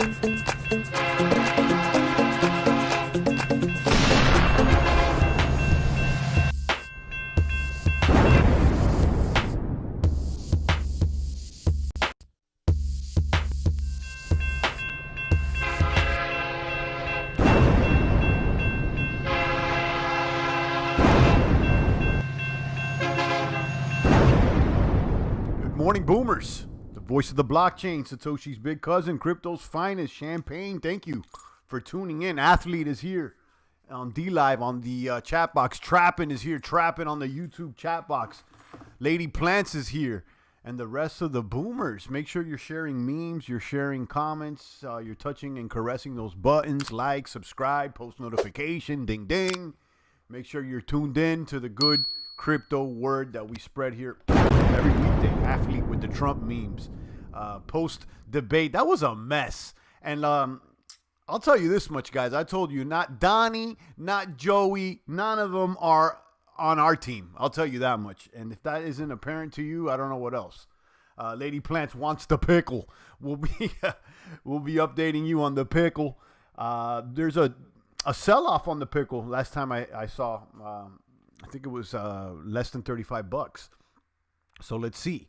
Morning boomers, the voice of the blockchain, Satoshi's big cousin, crypto's finest, Champagne. Thank you for tuning in. Athlete is here on D-Live on the chat box. Trappin is here, Trappin on the YouTube chat box. Lady Plants is here, and the rest of the boomers. Make sure you're sharing memes, you're sharing comments, you're touching and caressing those buttons, like, subscribe, post notification, ding ding. Make sure you're tuned in to the good crypto word that we spread here every weekday. Athlete with the Trump memes. Post debate, that was a mess. And I'll tell you this much, guys. I told you, not Donnie, not Joey, none of them are on our team. I'll tell you that much. And if that isn't apparent to you, I don't know what else. Lady Plants wants the pickle. We'll be updating you on the pickle. There's a sell-off on the pickle. Last time I saw, I think it was less than $35. So let's see.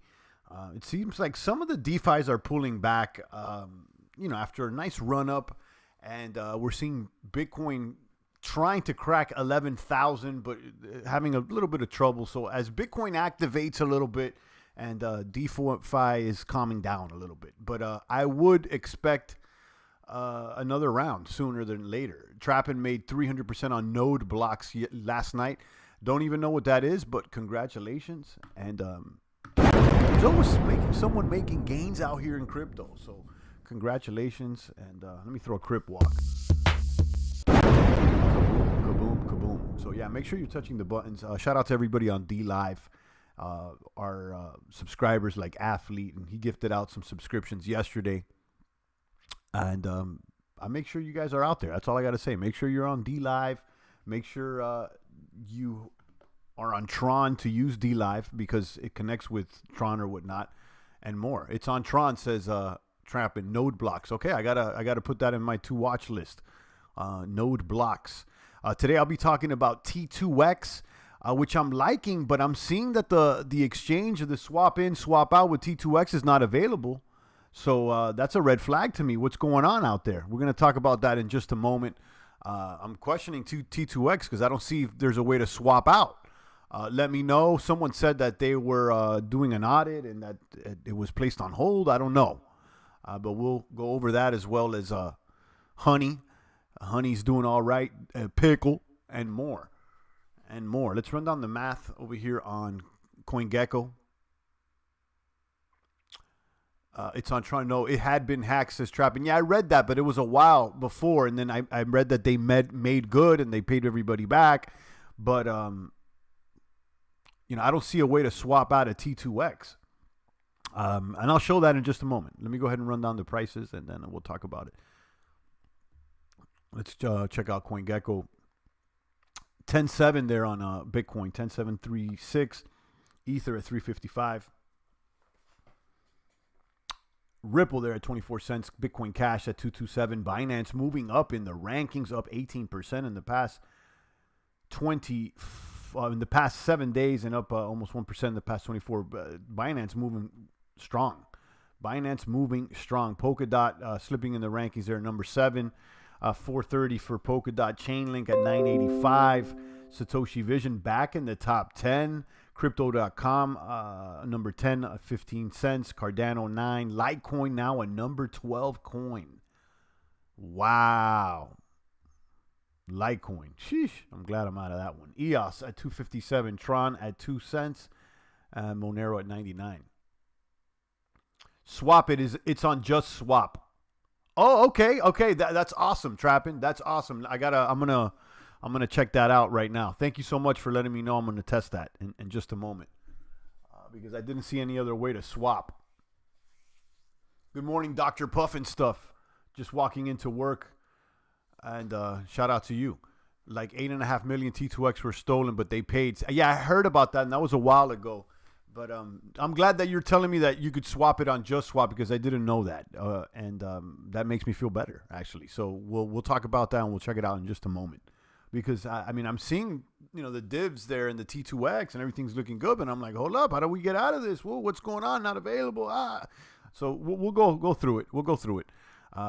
It seems like some of the DeFis are pulling back, after a nice run up, and we're seeing Bitcoin trying to crack 11,000, but having a little bit of trouble. So as Bitcoin activates a little bit, and DeFi is calming down a little bit, but I would expect another round sooner than later. Trappin made 300% on node blocks last night. Don't even know what that is, but congratulations. And there's always someone making gains out here in crypto. So congratulations. And let me throw a crip walk. Kaboom, kaboom. So yeah, make sure you're touching the buttons. Shout out to everybody on D-Live. Our subscribers like Athlete, and he gifted out some subscriptions yesterday. And I make sure you guys are out there. That's all I got to say. Make sure you're on D-Live. Make sure you are on TRON to use D-Live because it connects with TRON or whatnot and more. It's on TRON, says Trappin, node blocks. Okay, I gotta put that in my to watch list. Node blocks. Today I'll be talking about T2X, which I'm liking, but I'm seeing that the exchange of the swap in, swap out with T2X is not available. So that's a red flag to me. What's going on out there? We're going to talk about that in just a moment. I'm questioning T2X because I don't see if there's a way to swap out. Let me know. Someone said that they were doing an audit and that it was placed on hold. I don't know. But we'll go over that as well as Honey. Honey's doing all right. Pickle and more. And more. Let's run down the math over here on CoinGecko. It's on trying to know. It had been hacked, says Trappin. Yeah, I read that, but it was a while before. And then I read that they made good and they paid everybody back. But, I don't see a way to swap out a T2X. And I'll show that in just a moment. Let me go ahead and run down the prices and then we'll talk about it. Let's check out CoinGecko. 10.7 there on Bitcoin. 10.736. Ether at 355. Ripple there at 24 cents. Bitcoin Cash at 227. Binance moving up in the rankings, up 18% in the past in the past 7 days, and up almost 1% in the past 24. Binance moving strong. Binance moving strong. Polkadot slipping in the rankings there at number 7. 430 for Polkadot. Chainlink at 985. Satoshi Vision back in the top 10. Crypto.com, number 10, 15 cents. Cardano, 9. Litecoin now a number 12 coin. Wow. Litecoin. Sheesh. I'm glad I'm out of that one. EOS at 257. Tron at 2 cents. Monero at 99. Swap it's on Just Swap. Oh, okay. That's awesome, Trappin. That's awesome. I'm gonna check that out right now. Thank you so much for letting me know. I'm gonna test that in just a moment because I didn't see any other way to swap. Good morning, Dr. Puffin stuff. Just walking into work, and shout out to you. Like 8.5 million T2X were stolen, but they paid. Yeah, I heard about that, and that was a while ago. But I'm glad that you're telling me that you could swap it on Just Swap, because I didn't know that, and that makes me feel better, actually. So we'll talk about that, and we'll check it out in just a moment. Because I mean, I'm seeing, you know, the divs there in the T2X and everything's looking good, but I'm like, hold up, how do we get out of this? Whoa, what's going on? Not available. So we'll go through it. We'll go through it.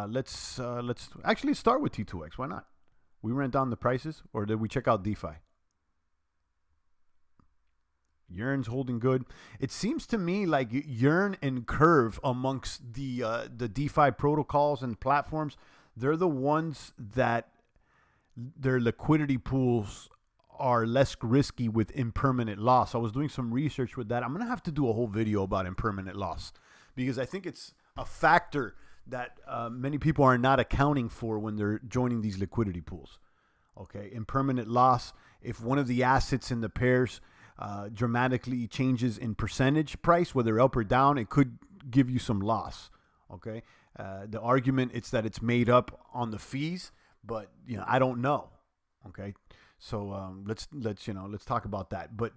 Let's actually start with T2X. Why not? We ran down the prices, or did we check out DeFi? Yearn's holding good. It seems to me like Yearn and Curve amongst the DeFi protocols and platforms, they're the ones that their liquidity pools are less risky with impermanent loss. I was doing some research with that. I'm going to have to do a whole video about impermanent loss, because I think it's a factor that many people are not accounting for when they're joining these liquidity pools. Okay, impermanent loss, if one of the assets in the pairs dramatically changes in percentage price, whether up or down, it could give you some loss. Okay, the argument it's that it's made up on the fees, but you know, I don't know. Okay, so let's talk about that. But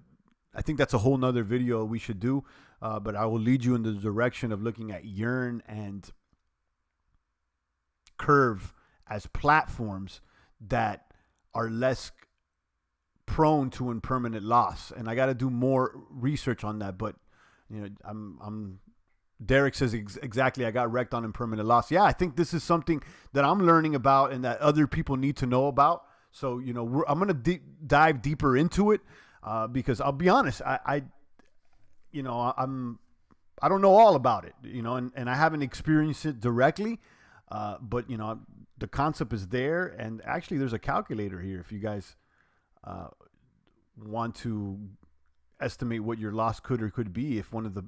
I think that's a whole nother video we should do. But I will lead you in the direction of looking at Yearn and Curve as platforms that are less prone to impermanent loss. And I got to do more research on that. But you know, I'm Derek says exactly, I got wrecked on impermanent loss. Yeah, I think this is something that I'm learning about and that other people need to know about. So, you know, I'm going to dive deeper into it because I'll be honest, I don't know all about it, you know, and I haven't experienced it directly. But, you know, the concept is there. And actually, there's a calculator here if you guys want to estimate what your loss could or could be if one of the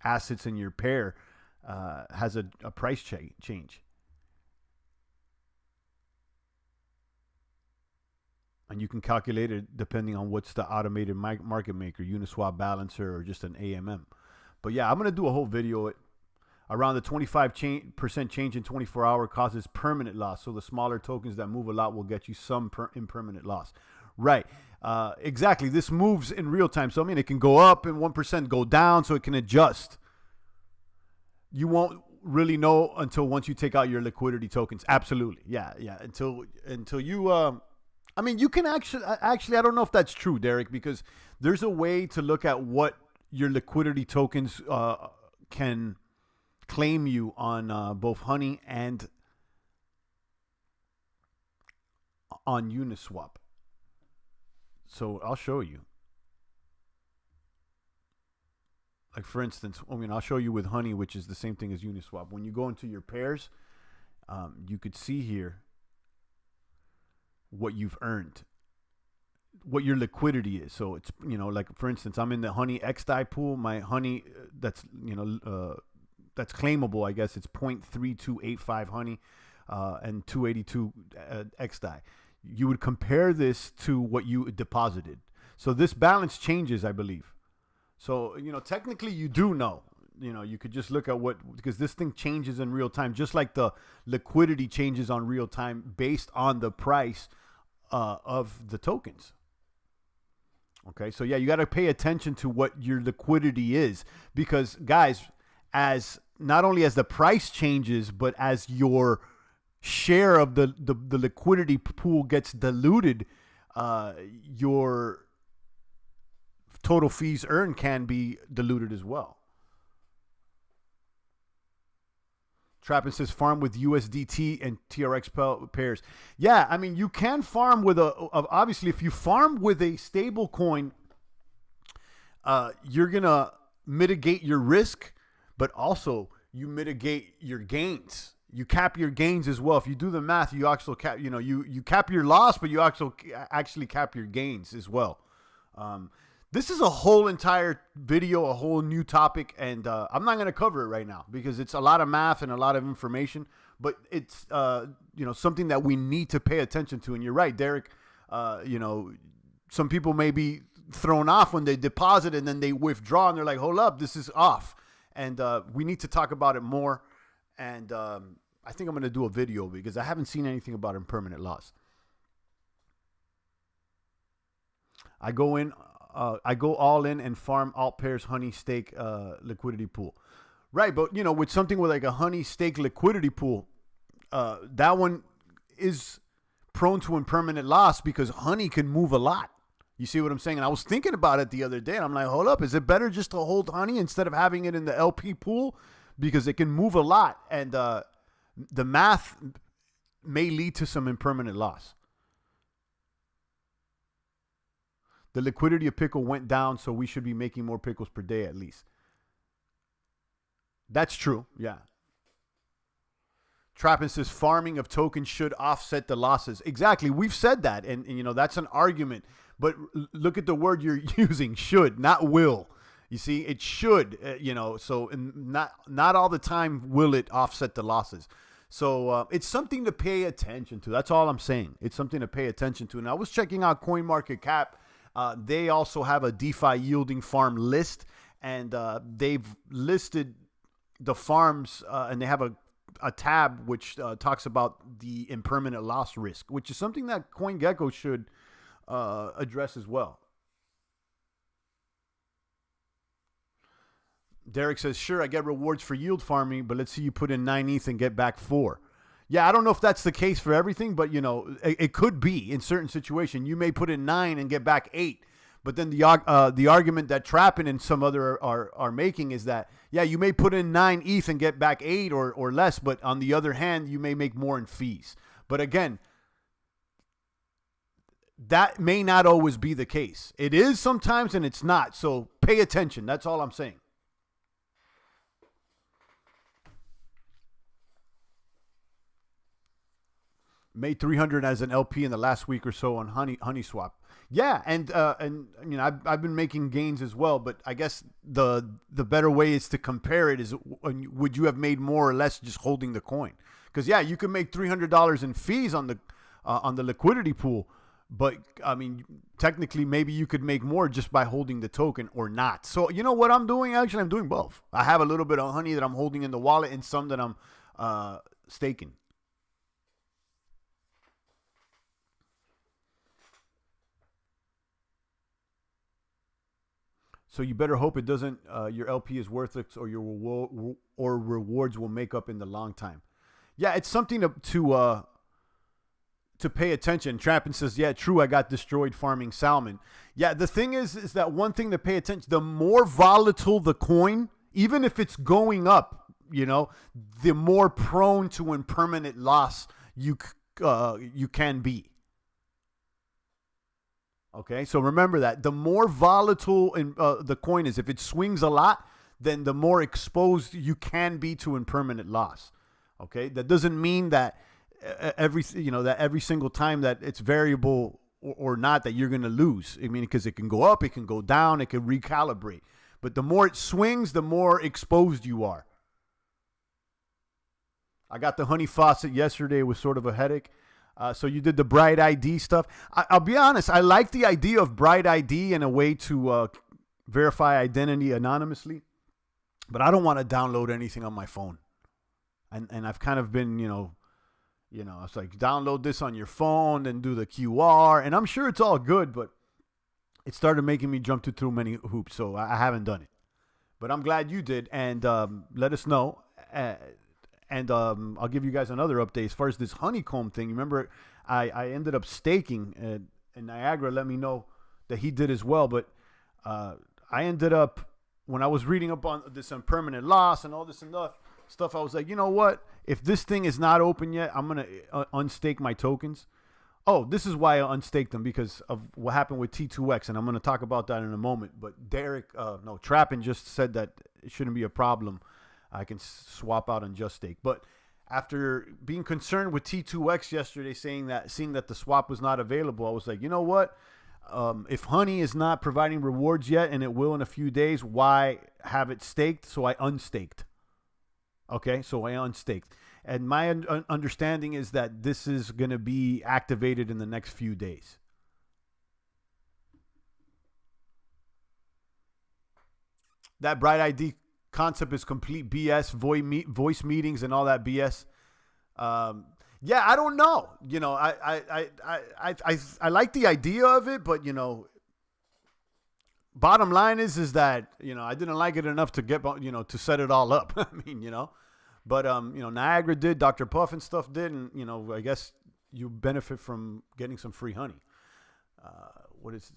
assets in your pair has a price change. And you can calculate it depending on what's the automated market maker, Uniswap balancer, or just an AMM. But yeah, I'm going to do a whole video. Around the 25% change in 24-hour causes permanent loss. So the smaller tokens that move a lot will get you some impermanent loss. Right. Exactly. This moves in real time. So, I mean, it can go up and 1% go down, so it can adjust. You won't really know until once you take out your liquidity tokens. Absolutely. Yeah. Until you, I mean, you can actually, I don't know if that's true, Derek, because there's a way to look at what your liquidity tokens can claim you on both Honey and on Uniswap. So I'll show you. Like, for instance, I mean, I'll show you with Honey, which is the same thing as Uniswap. When you go into your pairs, you could see here what you've earned, what your liquidity is. So it's, you know, like, for instance, I'm in the Honey XDAI pool. My Honey, that's, you know, that's claimable, I guess. It's 0.3285 Honey and 282 XDAI. You would compare this to what you deposited. So this balance changes, I believe. So, you know, technically you do know, you know, you could just look at because this thing changes in real time, just like the liquidity changes on real time based on the price of the tokens. Okay. So yeah, you got to pay attention to what your liquidity is, because guys, as not only as the price changes, but as your share of the liquidity pool gets diluted, your total fees earned can be diluted as well. Trappin says farm with USDT and TRX pairs. Yeah, I mean, you can farm with obviously if you farm with a stable coin, you're going to mitigate your risk, but also you mitigate your gains. You cap your gains as well. If you do the math, you also cap, you know, you cap your loss, but you also actually cap your gains as well. This is a whole entire video, a whole new topic, and I'm not going to cover it right now because it's a lot of math and a lot of information, but it's, you know, something that we need to pay attention to. And you're right, Derek, you know, some people may be thrown off when they deposit and then they withdraw and they're like, hold up, this is off. And we need to talk about it more. And I think I'm going to do a video because I haven't seen anything about impermanent loss. I go in I go all in and farm alt pairs honey stake liquidity pool. Right, but with something with like a honey stake liquidity pool, that one is prone to impermanent loss because honey can move a lot. You see what I'm saying? And I was thinking about it the other day, and I'm like, hold up, is it better just to hold honey instead of having it in the LP pool? Because it can move a lot, and the math may lead to some impermanent loss. The liquidity of Pickle went down, so we should be making more pickles per day at least. That's true, yeah. Trappin says farming of tokens should offset the losses. Exactly, we've said that, and that's an argument. But look at the word you're using, should, not will. You see, it should, so not all the time will it offset the losses. So it's something to pay attention to. That's all I'm saying. It's something to pay attention to. And I was checking out CoinMarketCap. They also have a DeFi yielding farm list, and they've listed the farms, and they have a tab which talks about the impermanent loss risk, which is something that CoinGecko should address as well. Derek says, sure, I get rewards for yield farming, but let's see you put in 9 ETH and get back 4. Yeah, I don't know if that's the case for everything, but, it could be in certain situations. You may put in 9 and get back 8. But then the argument that Trappin and some other are making is that, yeah, you may put in 9 ETH and get back 8 or less, but on the other hand, you may make more in fees. But again, that may not always be the case. It is sometimes and it's not. So pay attention. That's all I'm saying. Made 300 as an LP in the last week or so on Honey Swap. Yeah, and I've been making gains as well, but I guess the better way is to compare it is would you have made more or less just holding the coin? Because yeah, you can make $300 in fees on the liquidity pool, but I mean technically maybe you could make more just by holding the token or not. So you know what I'm doing? Actually, I'm doing both. I have a little bit of honey that I'm holding in the wallet and some that I'm staking. So you better hope it doesn't. Your LP is worthless, or your rewards will make up in the long time. Yeah, it's something to pay attention. Trappin says, "Yeah, true. I got destroyed farming salmon." Yeah, the thing is that one thing to pay attention. The more volatile the coin, even if it's going up, the more prone to impermanent loss you can be. Okay, so remember that. The more volatile the coin is, if it swings a lot, then the more exposed you can be to impermanent loss. Okay, that doesn't mean that every single time that it's variable or not that you're going to lose. I mean, because it can go up, it can go down, it can recalibrate. But the more it swings, the more exposed you are. I got the honey faucet yesterday. It was sort of a headache. So you did the Bright ID stuff. I'll be honest. I like the idea of Bright ID and a way to verify identity anonymously, but I don't want to download anything on my phone. And I've kind of been, it's like download this on your phone and do the QR. And I'm sure it's all good, but it started making me jump through too many hoops. So I haven't done it. But I'm glad you did. And let us know. And I'll give you guys another update as far as this honeycomb thing. Remember, I ended up staking, and Niagara let me know that he did as well. But I ended up, when I was reading up on this impermanent loss and all this and that stuff, I was like, you know what? If this thing is not open yet, I'm going to unstake my tokens. Oh, this is why I unstaked them, because of what happened with T2X, and I'm going to talk about that in a moment. But Trappin just said that it shouldn't be a problem. I can swap out on Just Stake. But after being concerned with T2X yesterday, seeing that the swap was not available, I was like, you know what? If Honey is not providing rewards yet, and it will in a few days, why have it staked? So I unstaked. Okay, so I unstaked. And my understanding is that this is going to be activated in the next few days. That Bright ID concept is complete BS, voice meetings and all that BS. Yeah, I don't know. I like the idea of it, but bottom line is that, I didn't like it enough to get, to set it all up. I mean, but, Niagara did, Dr. Puff and stuff did. And, I guess you benefit from getting some free honey. What is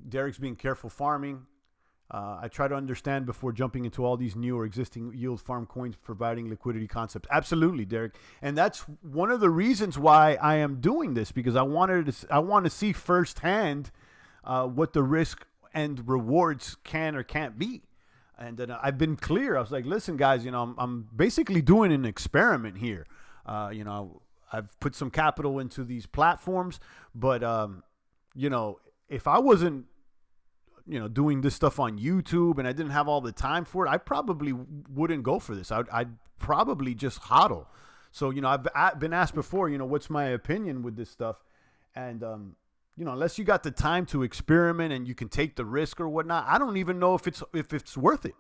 Derek's being careful farming. I try to understand before jumping into all these new or existing yield farm coins providing liquidity concepts. Absolutely, Derek. And that's one of the reasons why I am doing this, because I want to see firsthand what the risk and rewards can or can't be. And then I've been clear. I was like, listen, guys, I'm basically doing an experiment here. I've put some capital into these platforms, but, if I wasn't, doing this stuff on YouTube and I didn't have all the time for it, I probably wouldn't go for this. I'd probably just hodl. So, I've been asked before, what's my opinion with this stuff? And, unless you got the time to experiment and you can take the risk or whatnot, I don't even know if it's worth it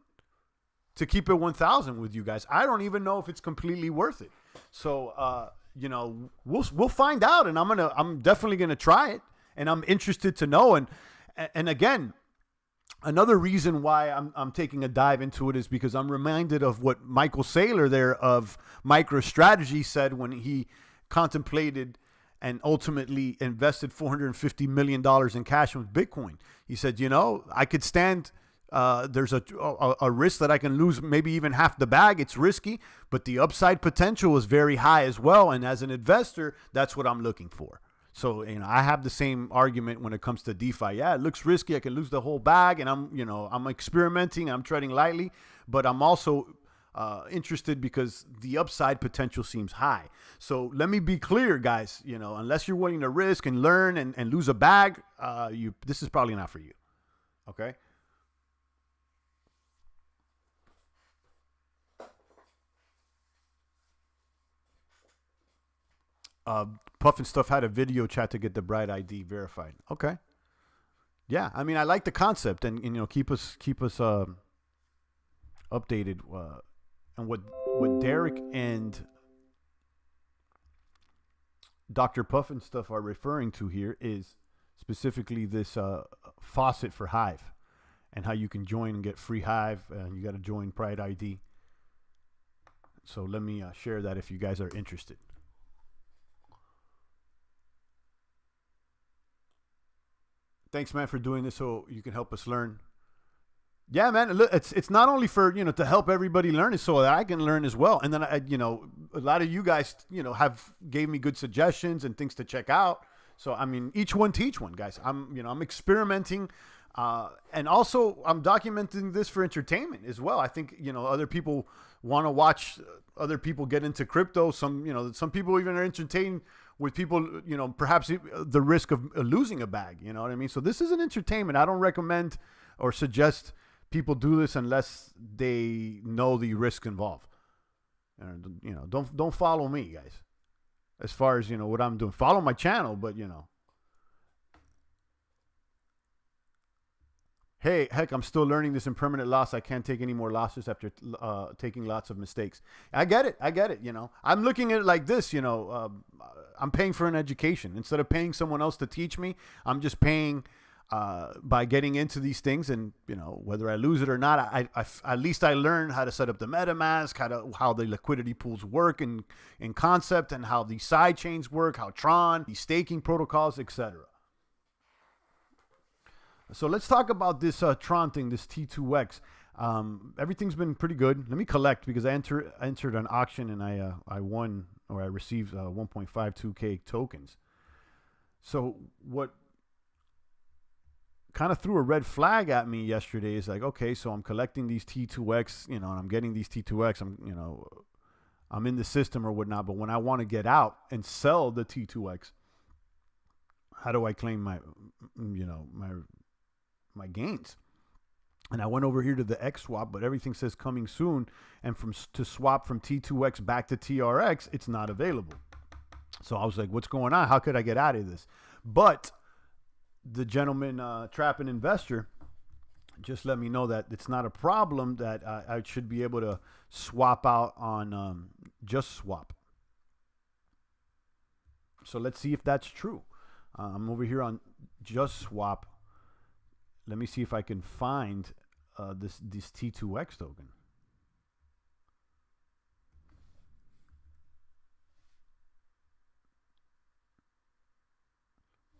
to keep it 1,000 with you guys. I don't even know if it's completely worth it. So, we'll find out, and I'm definitely going to try it, and I'm interested to know. And again, another reason why I'm taking a dive into it is because I'm reminded of what Michael Saylor there of MicroStrategy said when he contemplated and ultimately invested $450 million in cash with Bitcoin. He said, I could stand, there's a risk that I can lose maybe even half the bag. It's risky, but the upside potential is very high as well. And as an investor, that's what I'm looking for. So, I have the same argument when it comes to DeFi. Yeah, it looks risky. I can lose the whole bag, and I'm experimenting. I'm treading lightly, but I'm also interested because the upside potential seems high. So let me be clear, guys. Unless you're willing to risk and learn and lose a bag, this is probably not for you. Okay. Puff and stuff had a video chat to get the Bright ID verified. Okay. Yeah, I mean, I like the concept, and keep us updated. And what Derek and Dr. Puff and stuff are referring to here is specifically this faucet for Hive, and how you can join and get free Hive, and you got to join Bright ID. So let me share that if you guys are interested. Thanks, man, for doing this so you can help us learn. Yeah, man, it's not only for, to help everybody learn, it's so that I can learn as well. And then, a lot of you guys, gave me good suggestions and things to check out. So, I mean, each one teach one, guys. I'm experimenting. And also I'm documenting this for entertainment as well. I think, other people want to watch other people get into crypto. Some people even are entertained with people, perhaps the risk of losing a bag, you know what I mean? So this is an entertainment. I don't recommend or suggest people do this unless they know the risk involved. Don't follow me, guys. As far as, what I'm doing, follow my channel, but hey, heck, I'm still learning this impermanent loss. I can't take any more losses after taking lots of mistakes. I get it. I'm looking at it like this, I'm paying for an education. Instead of paying someone else to teach me, I'm just paying by getting into these things. And, whether I lose it or not, I at least I learn how to set up the MetaMask, how the liquidity pools work in concept, and how the side chains work, how TRON, the staking protocols, etc. So let's talk about this TRON thing, this T2X. Everything's been pretty good. Let me collect, because I entered an auction and I won, or I received 1.52K tokens. So what kind of threw a red flag at me yesterday is like, okay, so I'm collecting these T2X, and I'm getting these T2X. I'm in the system or whatnot. But when I want to get out and sell the T2X, how do I claim my gains? And I went over here to the X swap, but everything says coming soon. And to swap from T2X back to TRX, it's not available. So I was like, what's going on? How could I get out of this? But the gentleman, Trap and Investor, just let me know that it's not a problem, that I should be able to swap out on Just Swap. So let's see if that's true. I'm over here on Just Swap. Let me see if I can find this T2X token.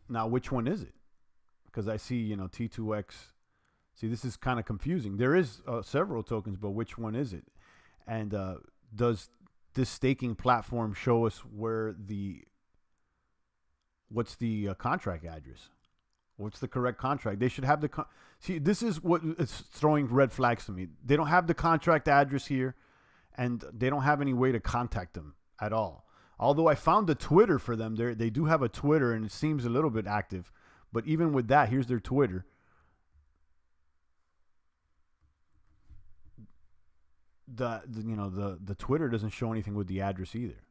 Now, which one is it? Because I see, you know, T2X. See, this is kind of confusing. There is several tokens, but which one is it? And does this staking platform show us what's the contract address? What's the correct contract? They should have see, this is what is throwing red flags to me. They don't have the contract address here, and they don't have any way to contact them at all. Although I found the Twitter for them. They do have a Twitter, and it seems a little bit active. But even with that, here's their Twitter. The Twitter doesn't show anything with the address either.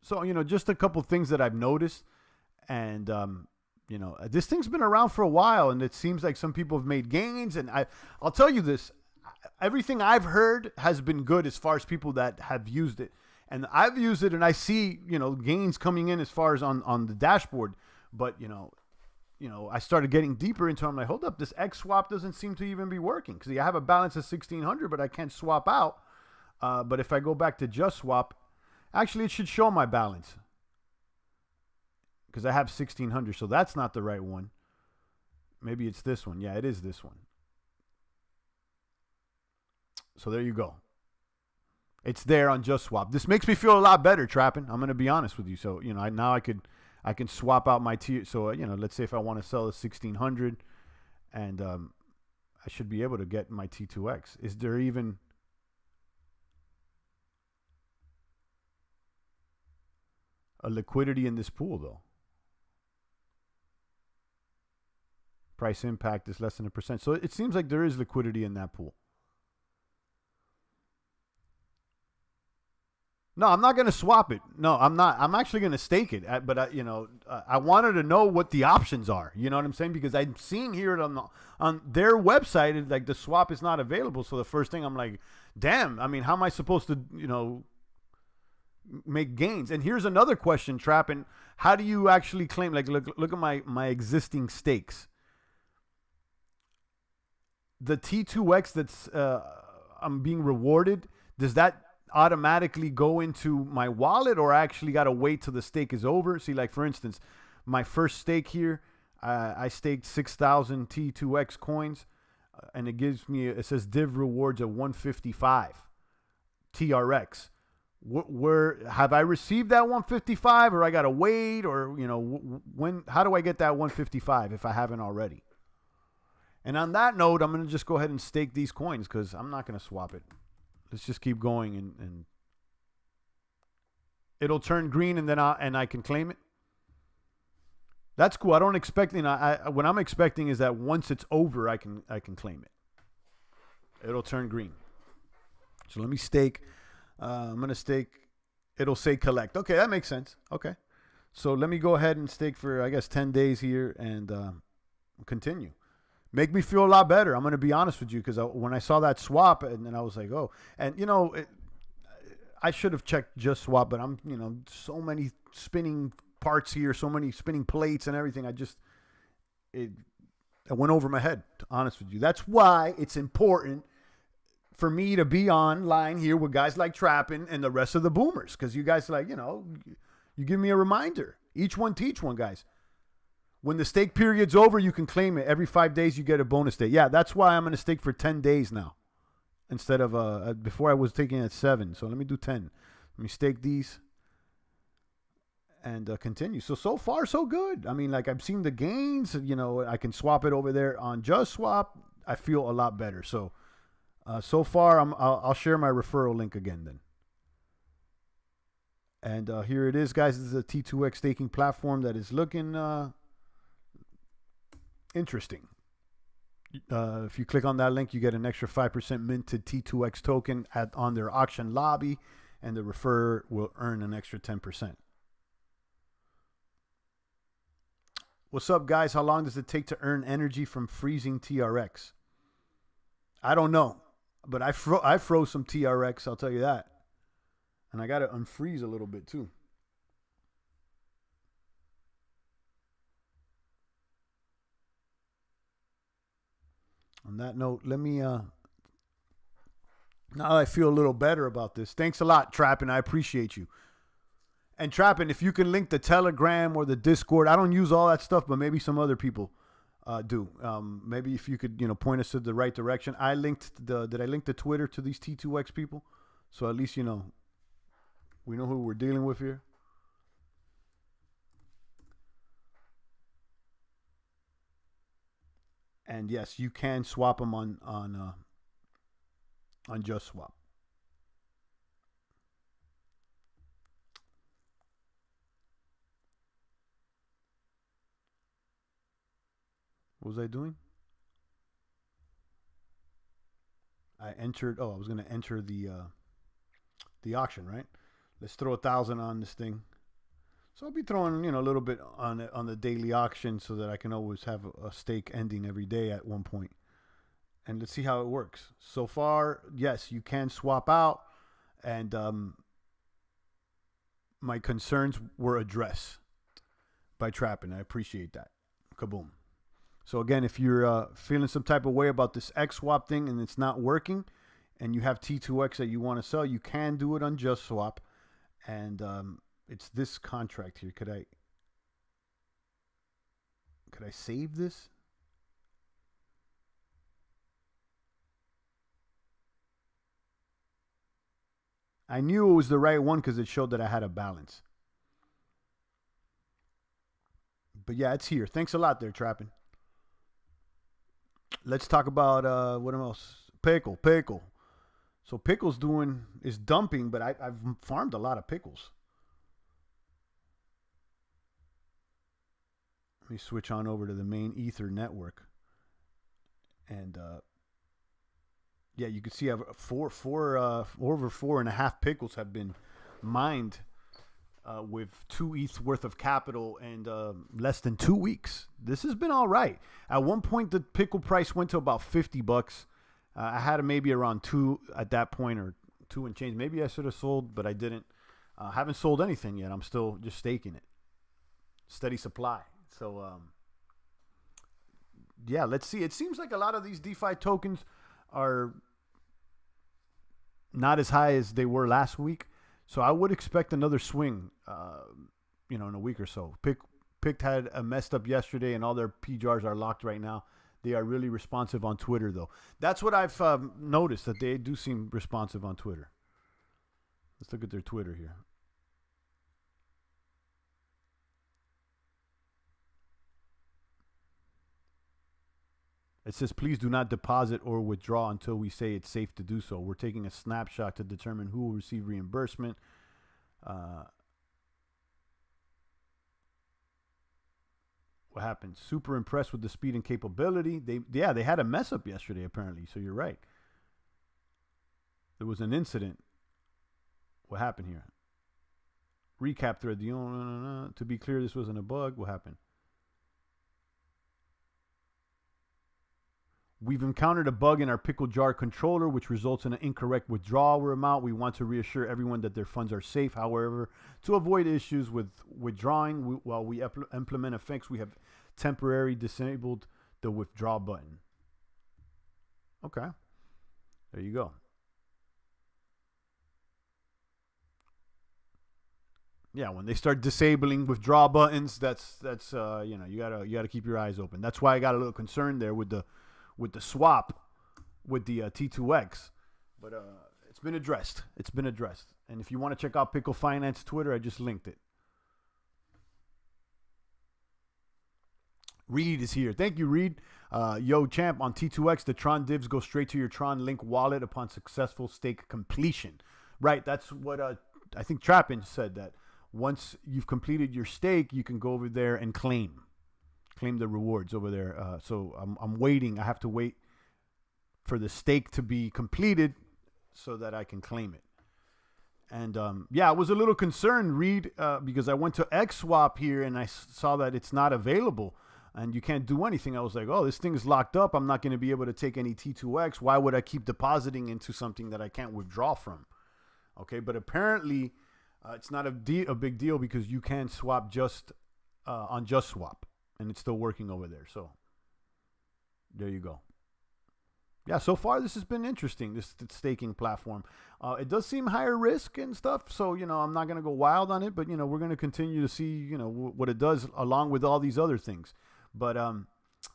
So, you know, just a couple things that I've noticed. And, you know, this thing's been around for a while, and it seems like some people have made gains. And I'll tell you this. Everything I've heard has been good as far as people that have used it. And I've used it, and I see, you know, gains coming in as far as on the dashboard. But, you know, I started getting deeper into it. I'm like, hold up, this X swap doesn't seem to even be working. Because I have a balance of 1,600, but I can't swap out. But if I go back to just swap, actually, it should show my balance. Because I have 1,600, so that's not the right one. Maybe it's this one. Yeah, it is this one. So there you go. It's there on Just Swap. This makes me feel a lot better, Trappin'. I'm going to be honest with you. So, you know, now I can swap out my tier. So, you know, let's say if I want to sell a 1,600, and I should be able to get my T2X. Is there even a liquidity in this pool, though? Price impact is less than 1%. So it seems like there is liquidity in that pool. No, I'm not going to swap it. No, I'm not. I'm actually going to stake it. But, you know, I wanted to know what the options are. You know what I'm saying? Because I'm seeing here on their website, like the swap is not available. So the first thing I'm like, damn, I mean, how am I supposed to, you know, make gains? And here's another question, Trappin'. How do you actually claim, like, look at my existing stakes. The T2X that's I'm being rewarded, does that automatically go into my wallet, or I actually got to wait till the stake is over? See, like, for instance, my first stake here, I staked 6,000 T2X coins, and it gives me, it says div rewards of 155 TRX. Where have I received that 155, or I got to wait, or, you know, how do I get that 155 if I haven't already? And on that note, I'm going to just go ahead and stake these coins, because I'm not going to swap it. Let's just keep going, and it'll turn green, and then I can claim it. That's cool. I don't expect, you know, what I'm expecting is that once it's over, I can claim it. It'll turn green. So let me stake. I'm gonna stake. It'll say collect. Okay, that makes sense. Okay, so let me go ahead and stake for, I guess, 10 days here, and continue. Make me feel a lot better. I'm going to be honest with you, because when I saw that swap, and then I was like, oh. And, you know, I should have checked just swap, but I'm, you know, so many spinning parts here, so many spinning plates and everything. I went over my head, to be honest with you. That's why it's important for me to be online here with guys like Trappin' and the rest of the boomers, because you guys, like, you know, you give me a reminder. Each one teach one, guys. When the stake period's over, you can claim it. Every 5 days, you get a bonus day. Yeah, that's why I'm going to stake for 10 days now, instead of before I was taking it at 7. So let me do 10. Let me stake these and continue. So far, so good. I mean, like, I've seen the gains. You know, I can swap it over there on Just Swap. I feel a lot better. So far, I'll share my referral link again then. And here it is, guys. This is a T2X staking platform that is looking interesting. If you click on that link, you get an extra 5% minted T2X token on their auction lobby, and the referrer will earn an extra 10%. What's up, guys? How long does it take to earn energy from freezing TRX? I don't know, but I froze some TRX, I'll tell you that. And I got to unfreeze a little bit too. On that note, let me now I feel a little better about this. Thanks a lot, Trappin. I appreciate you. And Trappin, if you can link the Telegram or the Discord, I don't use all that stuff, but maybe some other people do. Maybe if you could, point us to the right direction. Did I link the Twitter to these T2X people? So at least, we know who we're dealing with here. And yes, you can swap them on Just Swap. What was I doing? I entered. Oh, I was going to enter the auction, right? Let's throw 1,000 on this thing. So I'll be throwing, a little bit on it on the daily auction so that I can always have a stake ending every day at one point. And let's see how it works. So far, yes, you can swap out, and my concerns were addressed by Trappin. I appreciate that. Kaboom. So again, if you're feeling some type of way about this X swap thing and it's not working, and you have T2X that you want to sell, you can do it on Just Swap, and it's this contract here. Could I save this? I knew it was the right one because it showed that I had a balance. But yeah, it's here. Thanks a lot there, Trappin. Let's talk about what else? Pickle. So Pickle's is dumping, but I've farmed a lot of pickles. Let me switch on over to the main Ether network. And yeah, you can see I've over 4.5 pickles have been mined with 2 ETH worth of capital and less than 2 weeks. This has been all right. At one point, the pickle price went to about $50. I had maybe around 2 at that point, or 2 and change. Maybe I should have sold, but I didn't. Haven't sold anything yet. I'm still just staking it. Steady supply. So yeah, let's see. It seems like a lot of these DeFi tokens are not as high as they were last week. So I would expect another swing, in a week or so. Picked had a messed up yesterday, and all their PJARs are locked right now. They are really responsive on Twitter, though. That's what I've noticed, that they do seem responsive on Twitter. Let's look at their Twitter here. It says, please do not deposit or withdraw until we say it's safe to do so. We're taking a snapshot to determine who will receive reimbursement. What happened? Super impressed with the speed and capability. They had a mess up yesterday, apparently. So you're right. There was an incident. What happened here? Recap thread. To be clear, this wasn't a bug. What happened? We've encountered a bug in our pickle jar controller, which results in an incorrect withdrawal amount. We want to reassure everyone that their funds are safe. However, to avoid issues with withdrawing, while we implement a fix, we have temporarily disabled the withdraw button. Okay. There you go. Yeah, when they start disabling withdraw buttons, that's you gotta keep your eyes open. That's why I got a little concerned there with the swap with the T2X, but it's been addressed. And if you want to check out Pickle Finance Twitter, I just linked it. Reed is here. Thank you, Reed. Yo, champ, on T2X, the Tron divs go straight to your Tron Link wallet upon successful stake completion. Right, that's what I think Trappin said, that once you've completed your stake, you can go over there and claim the rewards over there. So I'm waiting. I have to wait for the stake to be completed so that I can claim it. And yeah, I was a little concerned, Reed, because I went to XSwap here and I saw that it's not available and you can't do anything. I was like, oh, this thing is locked up. I'm not going to be able to take any T2X. Why would I keep depositing into something that I can't withdraw from? Okay, but apparently it's not a big deal because you can swap just on Just Swap. And it's still working over there. So there you go. Yeah, so far this has been interesting. This staking platform, it does seem higher risk and stuff. So I'm not gonna go wild on it, but we're gonna continue to see what it does along with all these other things. But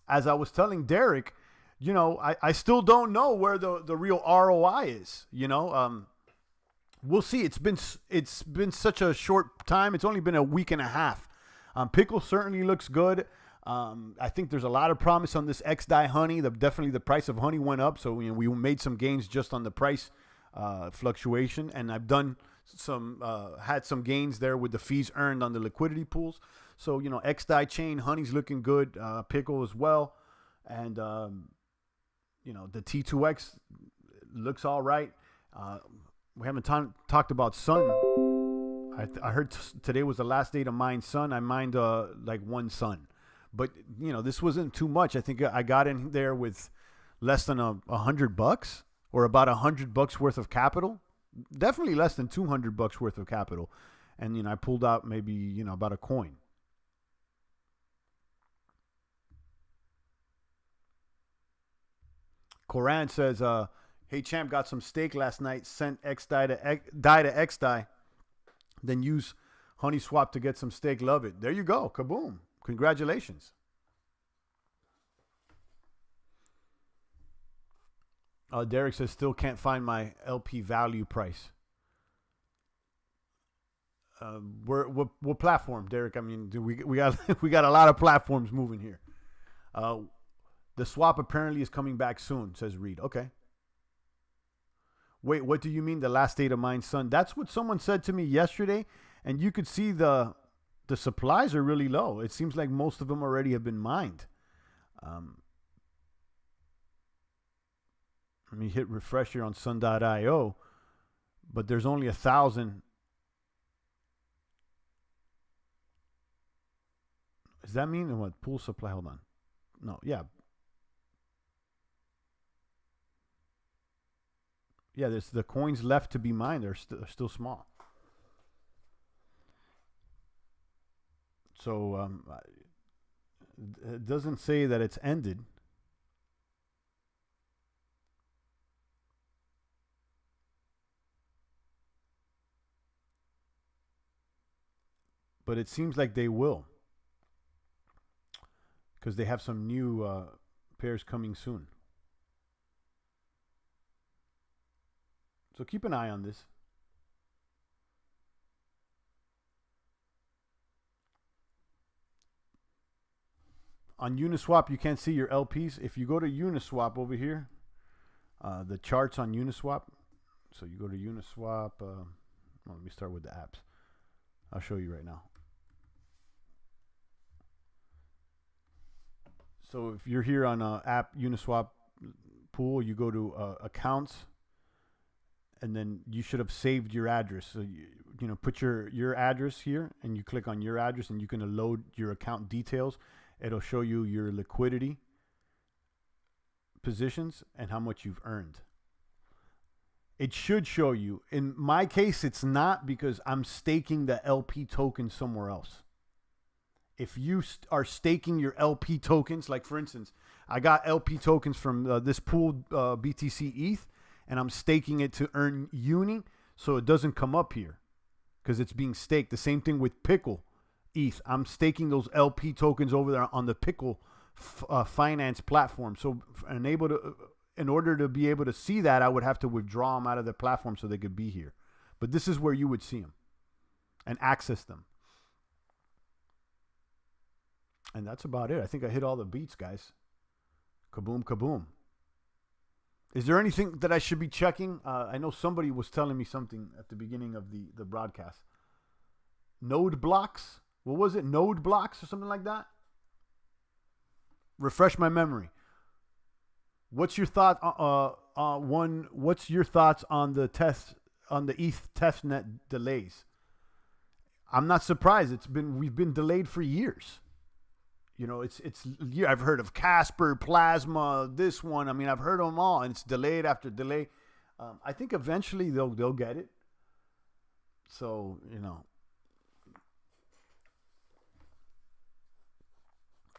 as I was telling Derek, I still don't know where the real ROI is. We'll see. It's been such a short time. It's only been a week and a half. Pickle certainly looks good. I think there's a lot of promise on this XDAI honey. Definitely the price of honey went up, so we made some gains just on the price fluctuation, and I've done had some gains there with the fees earned on the liquidity pools. So XDAI chain honey's looking good, Pickle as well, and the T2X looks all right. We haven't talked about Sun. I heard today was the last day to mine Sun. I mined like one Sun. But this wasn't too much. I think I got in there with less than $100 or about $100 worth of capital. Definitely less than $200 worth of capital, and I pulled out maybe about a coin. Koran says, "Hey champ, got some steak last night. Sent XDAI to XDAI, then use HoneySwap to get some steak. Love it. There you go. Kaboom." Congratulations. Derek says, still can't find my LP value price. What platform, Derek? I mean, we got we got a lot of platforms moving here. The swap apparently is coming back soon, says Reed. Okay. Wait, what do you mean the last day to mine Sun? That's what someone said to me yesterday, and you could see the supplies are really low. It seems like most of them already have been mined. Let me hit refresh here on sun.io, but there's only 1,000. Does that mean what? Pool supply? Hold on. No, yeah. Yeah, there's the coins left to be mined. They're still small. So it doesn't say that it's ended. But it seems like they will, because they have some new pairs coming soon. So keep an eye on this. On Uniswap, you can't see your LPs. If you go to Uniswap over here, the charts on Uniswap. So you go to Uniswap. Well, let me start with the apps. I'll show you right now. So if you're here on app Uniswap pool, you go to accounts, and then you should have saved your address. So you put your address here, and you click on your address, and you can load your account details. It'll show you your liquidity positions and how much you've earned. It should show you. In my case, it's not, because I'm staking the LP token somewhere else. If you are staking your LP tokens, like for instance, I got LP tokens from this pooled BTC ETH, and I'm staking it to earn Uni, so it doesn't come up here because it's being staked. The same thing with Pickle ETH. I'm staking those LP tokens over there on the Pickle finance platform. So in order to be able to see that, I would have to withdraw them out of the platform so they could be here. But this is where you would see them and access them. And that's about it. I think I hit all the beats, guys. Kaboom, kaboom. Is there anything that I should be checking? I know somebody was telling me something at the beginning of the broadcast. Node blocks? What was it? Node blocks or something like that? Refresh my memory. What's your thought what's your thoughts on the ETH testnet delays? I'm not surprised. We've been delayed for years. I've heard of Casper, Plasma, this one. I mean, I've heard them all, and it's delayed after delay. I think eventually they'll get it. So,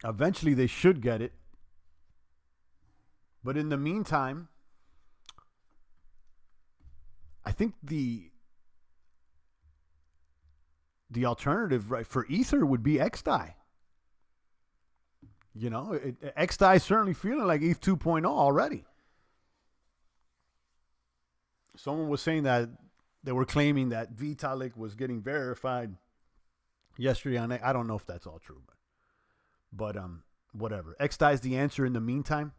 eventually they should get it. But in the meantime, I think the alternative, right, for Ether would be XDAI. You know, XDAI is certainly feeling like ETH 2.0 already. Someone was saying that they were claiming that Vitalik was getting verified yesterday on it. I don't know if that's all true, but whatever. XDAI is the answer in the meantime.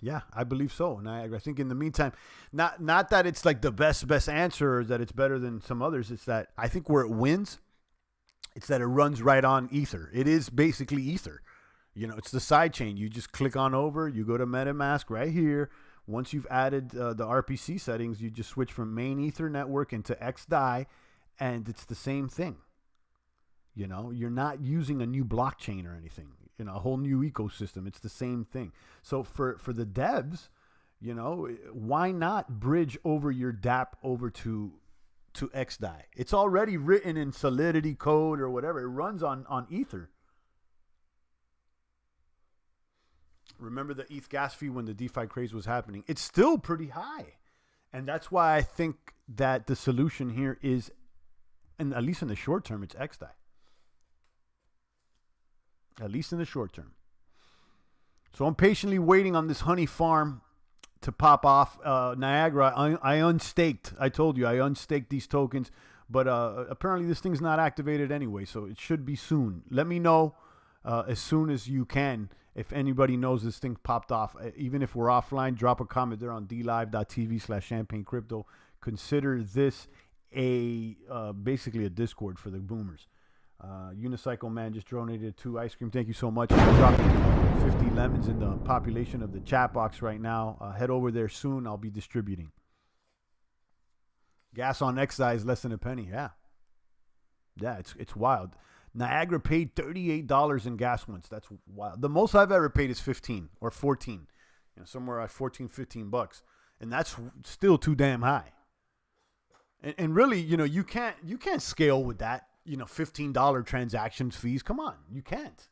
Yeah, I believe so. And I think in the meantime, not that it's like the best answer or that it's better than some others. It's that I think where it wins, it's that it runs right on Ether. It is basically Ether. You know, it's the side chain. You just click on over, you go to MetaMask right here. Once you've added the RPC settings, you just switch from main Ether network into XDAI, and it's the same thing. You know, you're not using a new blockchain or anything, you know, a whole new ecosystem. It's the same thing. So for the devs, you know, why not bridge over your dApp over to XDAI? It's already written in Solidity code or whatever. It runs on Ether. Remember the ETH gas fee when the DeFi craze was happening? It's still pretty high. And that's why I think that the solution here is, and at least in the short term, it's XDAI. At least in the short term. So I'm patiently waiting on this honey farm to pop off. Niagara, I unstaked. I told you, I unstaked these tokens. But apparently this thing's not activated anyway, so it should be soon. Let me know as soon as you can. If anybody knows this thing popped off, even if we're offline, drop a comment there on dlive.tv/champagne-crypto. Consider this basically a Discord for the boomers. Unicycle Man just donated 2 ice cream. Thank you so much. I'm dropping 50 lemons in the population of the chat box right now. Head over there soon. I'll be distributing. Gas on XDAI is less than a penny. Yeah, it's wild. Niagara paid $38 in gas once. That's wild. The most I've ever paid is 15 or 14. You know, somewhere at 14, 15 bucks. And that's still too damn high. And really, you know, you can't scale with that, you know, $15 transactions fees. Come on, you can't.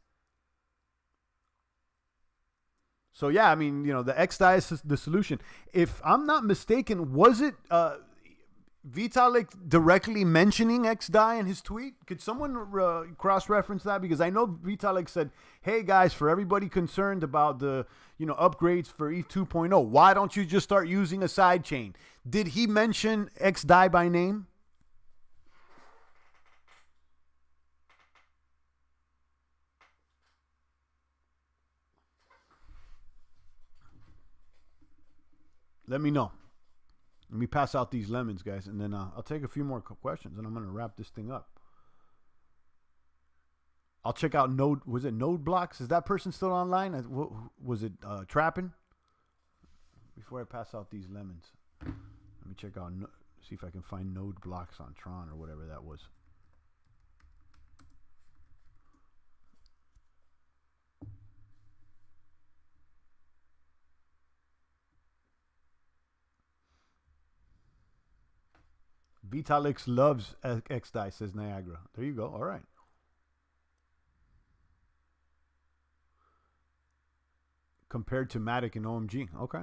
So yeah, I mean, you know, the XDAI is the solution. If I'm not mistaken, was it Vitalik directly mentioning XDAI in his tweet? Could someone cross-reference that? Because I know Vitalik said, hey guys, for everybody concerned about the, you know, upgrades for ETH 2.0, why don't you just start using a sidechain? Did he mention XDAI by name? Let me know. Let me pass out these lemons, guys, and then I'll take a few more questions, and I'm going to wrap this thing up. I'll check out Node. Was it Node Blocks? Is that person still online? Was it Trapping? Before I pass out these lemons, let me check out, see if I can find Node Blocks on TRON or whatever that was. Vitalik loves XDAI, says Niagara. There you go. All right. Compared to Matic and OMG. Okay.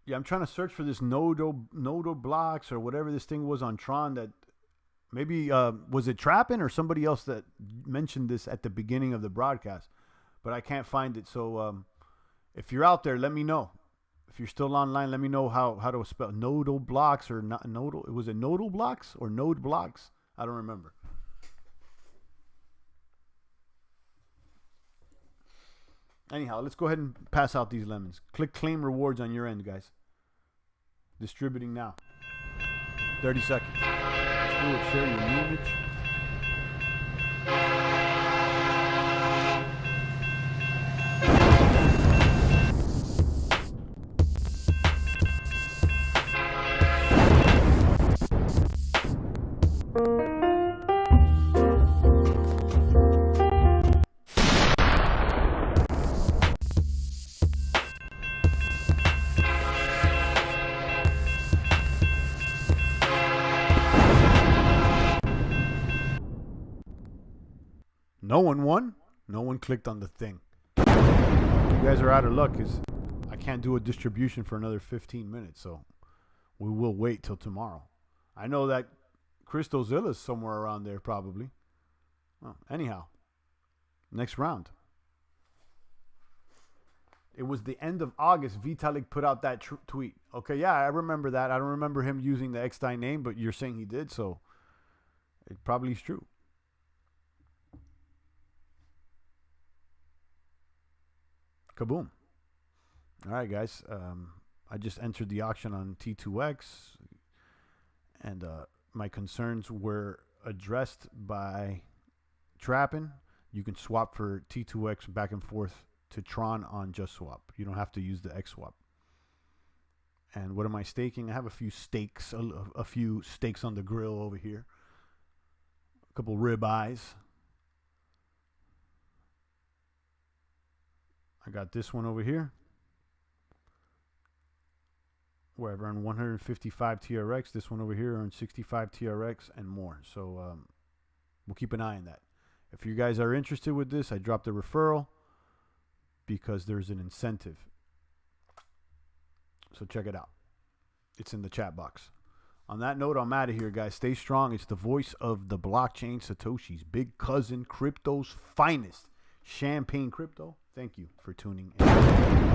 Yeah, I'm trying to search for this Nodo Blocks or whatever this thing was on Tron that maybe, was it Trappin' or somebody else that mentioned this at the beginning of the broadcast, but I can't find it. So if you're out there, let me know. If you're still online, let me know how to spell Nodal Blocks or not Nodal. Was it Nodal Blocks or Node Blocks? I don't remember. Anyhow, let's go ahead and pass out these lemons. Click claim rewards on your end, guys. Distributing now. 30 seconds. Let's do it. Share your image. No one won. No one clicked on the thing. guys are out of luck because I can't do a distribution for another 15 minutes, so we will wait till tomorrow. I know that Cristozilla's somewhere around there probably. Well, anyhow, next round. It was the end of August. Vitalik put out that tweet. Okay, yeah, I remember that. I don't remember him using the Eckstein name, but you're saying he did, so it probably is true. Kaboom. All right, guys. I just entered the auction on T2X, and my concerns were addressed by Trappin. You can swap for T2X back and forth to TRON on JustSwap. You don't have to use the XSwap. And what am I staking? I have a few steaks, a few steaks on the grill over here. A couple ribeyes. I got this one over here, where I've earned 155 TRX. This one over here earned 65 TRX and more. So we'll keep an eye on that. If you guys are interested with this, I dropped a referral because there's an incentive. So check it out. It's in the chat box. On that note, I'm out of here, guys. Stay strong. It's the voice of the blockchain, Satoshi's big cousin, crypto's finest, Champagne Crypto. Thank you for tuning in.